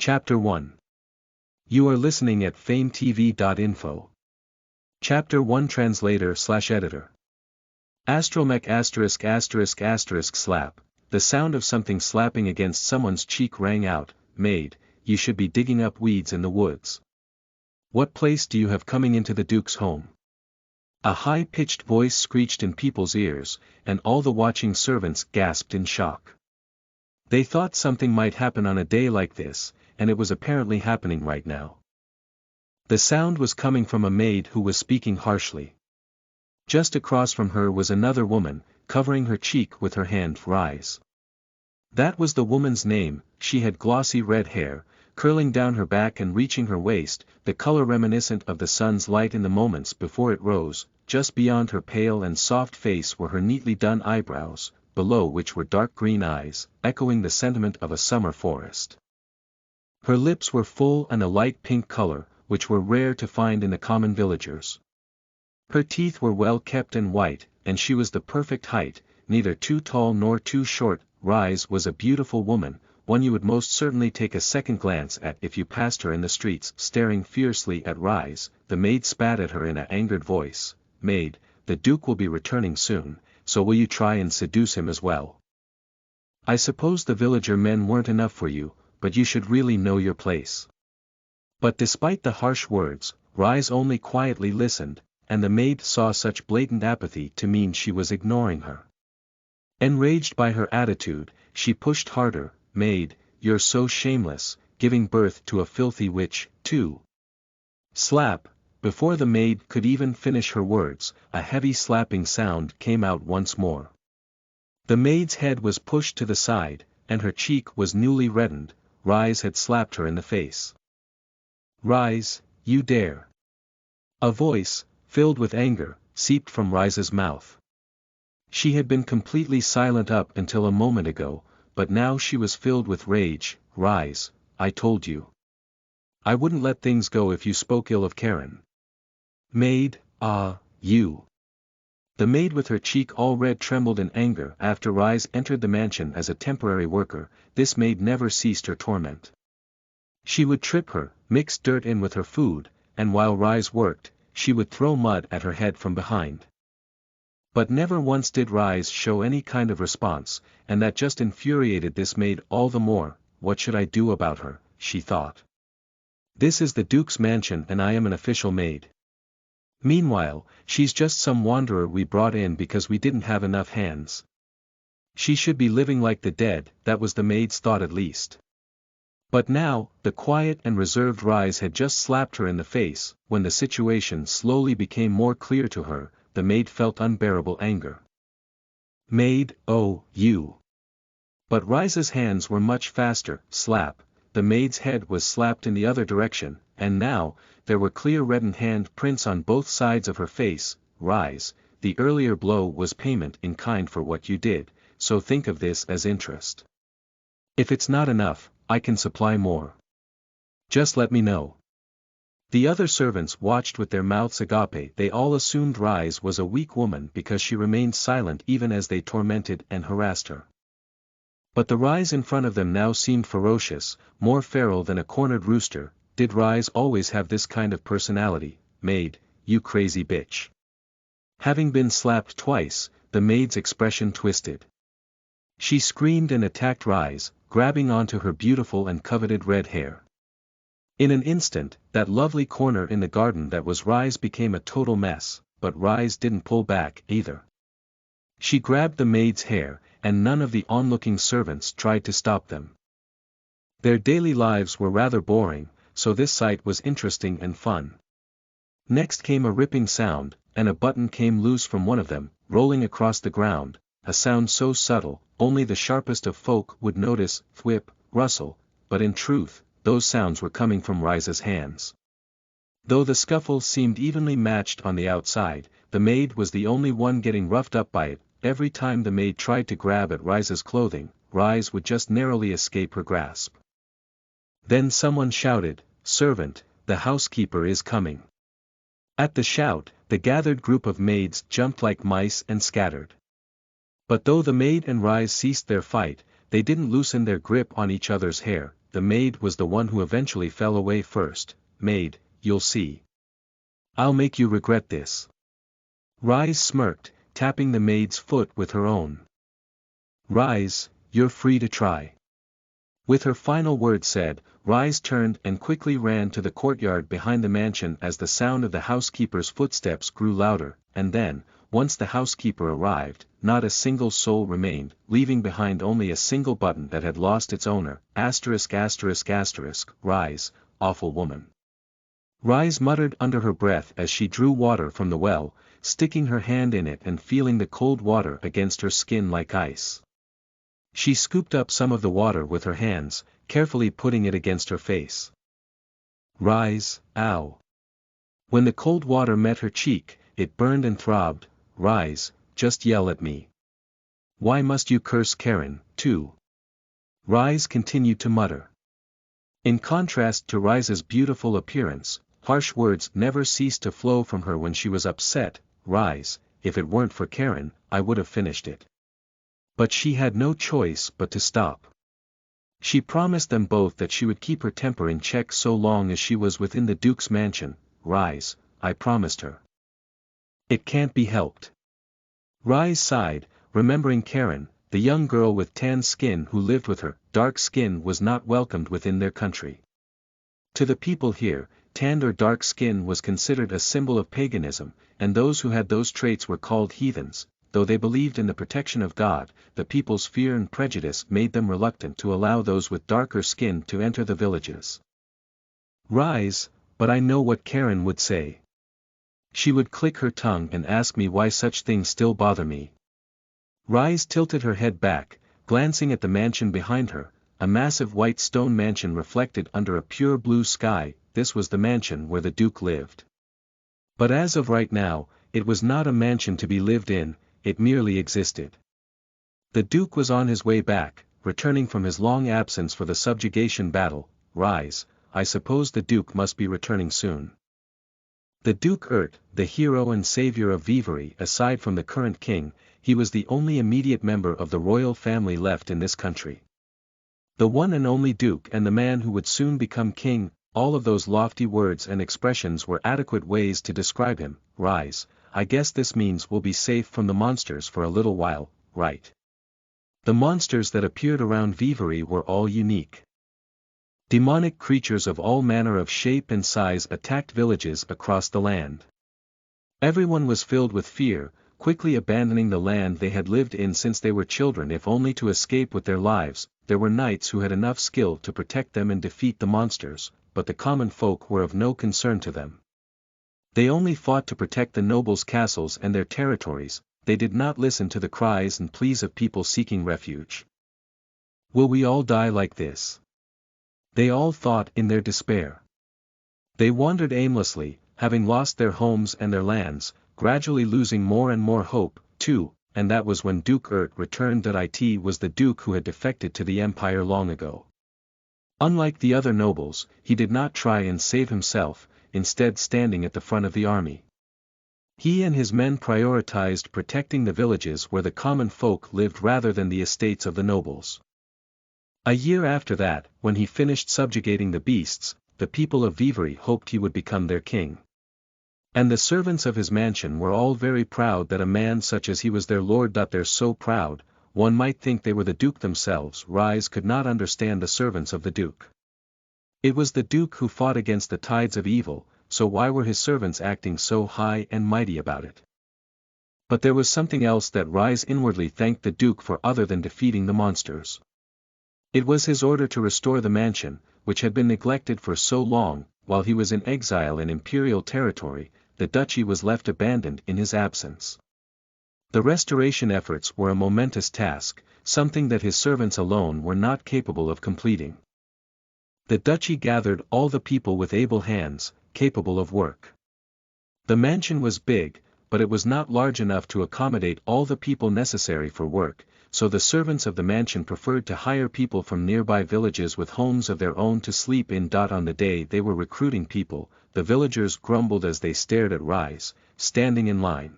Chapter 1. You are listening at FameTV.info. Chapter 1 Translator/Editor. ***** slap. The sound of something slapping against someone's cheek rang out. Maid, you should be digging up weeds in the woods. What place do you have coming into the Duke's home? A high-pitched voice screeched in people's ears, and all the watching servants gasped in shock. They thought something might happen on a day like this, and it was apparently happening right now. The sound was coming from a maid who was speaking harshly. Just across from her was another woman, covering her cheek with her hand. Rise. That was the woman's name. She had glossy red hair, curling down her back and reaching her waist, the color reminiscent of the sun's light in the moments before it rose. Just beyond her pale and soft face were her neatly done eyebrows, below which were dark green eyes, echoing the sentiment of a summer forest. Her lips were full and a light pink color, which were rare to find in the common villagers. Her teeth were well kept and white, and she was the perfect height, neither too tall nor too short. Rise was a beautiful woman, one you would most certainly take a second glance at if you passed her in the streets. Staring fiercely at Rise, the maid spat at her in an angered voice. Maid, the Duke will be returning soon, so will you try and seduce him as well? I suppose the villager men weren't enough for you, but you should really know your place. But despite the harsh words, Rise only quietly listened, and the maid saw such blatant apathy to mean she was ignoring her. Enraged by her attitude, she pushed harder. Maid, you're so shameless, giving birth to a filthy witch, too. Slap. Before the maid could even finish her words, a heavy slapping sound came out once more. The maid's head was pushed to the side, and her cheek was newly reddened. Rise had slapped her in the face. Rise, you dare. A voice, filled with anger, seeped from Rise's mouth. She had been completely silent up until a moment ago, but now she was filled with rage. Rise, I told you. I wouldn't let things go if you spoke ill of Karen. Maid, you. The maid with her cheek all red trembled in anger. After Rise entered the mansion as a temporary worker, this maid never ceased her torment. She would trip her, mix dirt in with her food, and while Rise worked, she would throw mud at her head from behind. But never once did Rise show any kind of response, and that just infuriated this maid all the more. What should I do about her, she thought. This is the Duke's mansion and I am an official maid. Meanwhile, she's just some wanderer we brought in because we didn't have enough hands. She should be living like the dead, that was the maid's thought at least. But now, the quiet and reserved Rise had just slapped her in the face. When the situation slowly became more clear to her, the maid felt unbearable anger. Maid, you. But Rise's hands were much faster. Slap. The maid's head was slapped in the other direction, and now, there were clear reddened hand prints on both sides of her face. Rise, the earlier blow was payment in kind for what you did, so think of this as interest. If it's not enough, I can supply more. Just let me know. The other servants watched with their mouths agape. They all assumed Rise was a weak woman because she remained silent even as they tormented and harassed her. But the Rise in front of them now seemed ferocious, more feral than a cornered rooster. Did Rise always have this kind of personality? Maid, you crazy bitch. Having been slapped twice, the maid's expression twisted. She screamed and attacked Rise, grabbing onto her beautiful and coveted red hair. In an instant, that lovely corner in the garden that was Rise became a total mess, but Rise didn't pull back either. She grabbed the maid's hair, and none of the onlooking servants tried to stop them. Their daily lives were rather boring, so this sight was interesting and fun. Next came a ripping sound, and a button came loose from one of them, rolling across the ground, a sound so subtle, only the sharpest of folk would notice. Thwip, rustle, but in truth, those sounds were coming from Rise's hands. Though the scuffle seemed evenly matched on the outside, the maid was the only one getting roughed up by it. Every time the maid tried to grab at Rise's clothing, Rise would just narrowly escape her grasp. Then someone shouted, "Servant, the housekeeper is coming." At the shout, the gathered group of maids jumped like mice and scattered. But though the maid and Rise ceased their fight, they didn't loosen their grip on each other's hair. the maid was the one who eventually fell away first. Maid, you'll see. I'll make you regret this. Rise smirked, tapping the maid's foot with her own. Rise, you're free to try. With her final word said, Rise turned and quickly ran to the courtyard behind the mansion as the sound of the housekeeper's footsteps grew louder, and then, once the housekeeper arrived, not a single soul remained, leaving behind only a single button that had lost its owner, *****, Rise, awful woman. Rise muttered under her breath as she drew water from the well, sticking her hand in it and feeling the cold water against her skin like ice. She scooped up some of the water with her hands, carefully putting it against her face. Rise, ow. When the cold water met her cheek, it burned and throbbed. Rise, just yell at me. Why must you curse Karen, too? Rise continued to mutter. In contrast to Rise's beautiful appearance, harsh words never ceased to flow from her when she was upset. Rise, if it weren't for Karen, I would have finished it. But she had no choice but to stop. She promised them both that she would keep her temper in check so long as she was within the Duke's mansion. Rise, I promised her. It can't be helped. Rise sighed, remembering Karen, the young girl with tan skin who lived with her. Dark skin was not welcomed within their country. To the people here, tanned or dark skin was considered a symbol of paganism, and those who had those traits were called heathens. Though they believed in the protection of God, the people's fear and prejudice made them reluctant to allow those with darker skin to enter the villages. Rise, but I know what Karen would say. She would click her tongue and ask me why such things still bother me. Rise tilted her head back, glancing at the mansion behind her, a massive white stone mansion reflected under a pure blue sky. This was the mansion where the Duke lived. But as of right now, it was not a mansion to be lived in. It merely existed. The Duke was on his way back, returning from his long absence for the subjugation battle. Rise, I suppose the Duke must be returning soon. The Duke the hero and savior of Vivery. Aside from the current king, he was the only immediate member of the royal family left in this country. The one and only Duke and the man who would soon become king. All of those lofty words and expressions were adequate ways to describe him. Rise, I guess this means we'll be safe from the monsters for a little while, right? The monsters that appeared around Vivery were all unique. Demonic creatures of all manner of shape and size attacked villages across the land. Everyone was filled with fear, quickly abandoning the land they had lived in since they were children if only to escape with their lives. There were knights who had enough skill to protect them and defeat the monsters, but the common folk were of no concern to them. They only fought to protect the nobles' castles and their territories. They did not listen to the cries and pleas of people seeking refuge. Will we all die like this? They all thought in their despair. They wandered aimlessly, having lost their homes and their lands, gradually losing more and more hope, too, and that was when Duke returned. It was the Duke who had defected to the Empire long ago. Unlike the other nobles, he did not try and save himself, instead standing at the front of the army. He and his men prioritized protecting the villages where the common folk lived rather than the estates of the nobles. A year after that, when he finished subjugating the beasts, the people of Vivery hoped he would become their king. And the servants of his mansion were all very proud that a man such as he was their lord. They're so proud, one might think they were the Duke themselves. Rise could not understand the servants of the Duke. It was the Duke who fought against the tides of evil, so why were his servants acting so high and mighty about it? But there was something else that Rise inwardly thanked the Duke for other than defeating the monsters. It was his order to restore the mansion, which had been neglected for so long. While he was in exile in imperial territory, the duchy was left abandoned in his absence. The restoration efforts were a momentous task, something that his servants alone were not capable of completing. The duchy gathered all the people with able hands, capable of work. The mansion was big, but it was not large enough to accommodate all the people necessary for work, so the servants of the mansion preferred to hire people from nearby villages with homes of their own to sleep in. On the day they were recruiting people, the villagers grumbled as they stared at Rise, standing in line.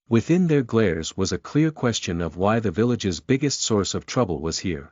Within their glares was a clear question of why the village's biggest source of trouble was here.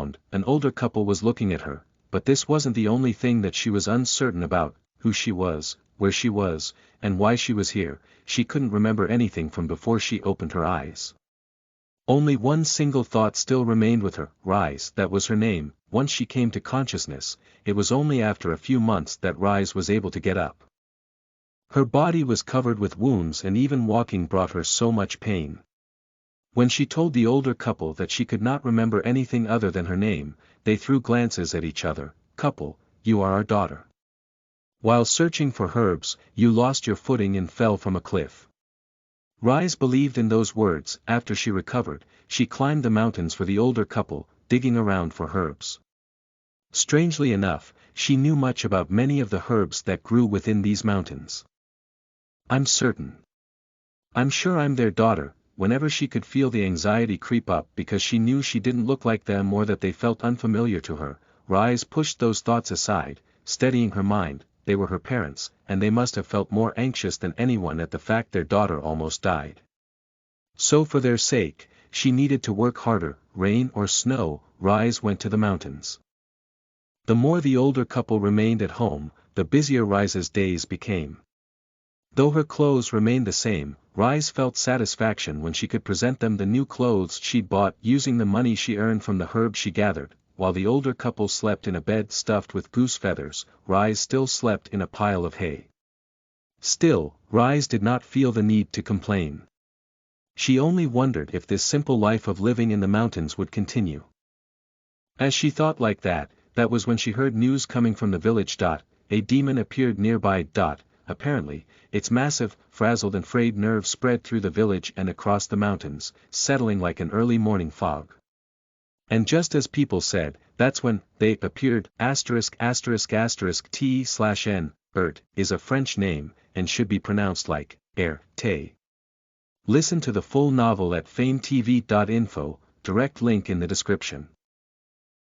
around, an older couple was looking at her, but this wasn't the only thing that she was uncertain about: who she was, where she was, and why she was here. She couldn't remember anything from before she opened her eyes. Only one single thought still remained with her: Rise. That was her name. Once she came to consciousness, it was only after a few months that Rise was able to get up. Her body was covered with wounds, and even walking brought her so much pain. When she told the older couple that she could not remember anything other than her name, they threw glances at each other. Couple, you are our daughter. While searching for herbs, you lost your footing and fell from a cliff. Rise believed in those words. After she recovered, she climbed the mountains for the older couple, digging around for herbs. Strangely enough, she knew much about many of the herbs that grew within these mountains. I'm certain. I'm sure I'm their daughter. Whenever she could feel the anxiety creep up because she knew she didn't look like them or that they felt unfamiliar to her, Rise pushed those thoughts aside, steadying her mind. They were her parents, and they must have felt more anxious than anyone at the fact their daughter almost died. So for their sake, she needed to work harder. Rain or snow, Rise went to the mountains. The more the older couple remained at home, the busier Rise's days became. Though her clothes remained the same, Rise felt satisfaction when she could present them the new clothes she'd bought using the money she earned from the herbs she gathered. While the older couple slept in a bed stuffed with goose feathers, Rise still slept in a pile of hay. Still, Rise did not feel the need to complain. She only wondered if this simple life of living in the mountains would continue. As she thought like that, that was when she heard news coming from the village. A demon appeared nearby. Apparently, its massive, frazzled and frayed nerves spread through the village and across the mountains, settling like an early morning fog. And just as people said, that's when they appeared. ******************************************************************* is a French name, and should be pronounced like air, te. Listen to the full novel at FameTV.info, direct link in the description.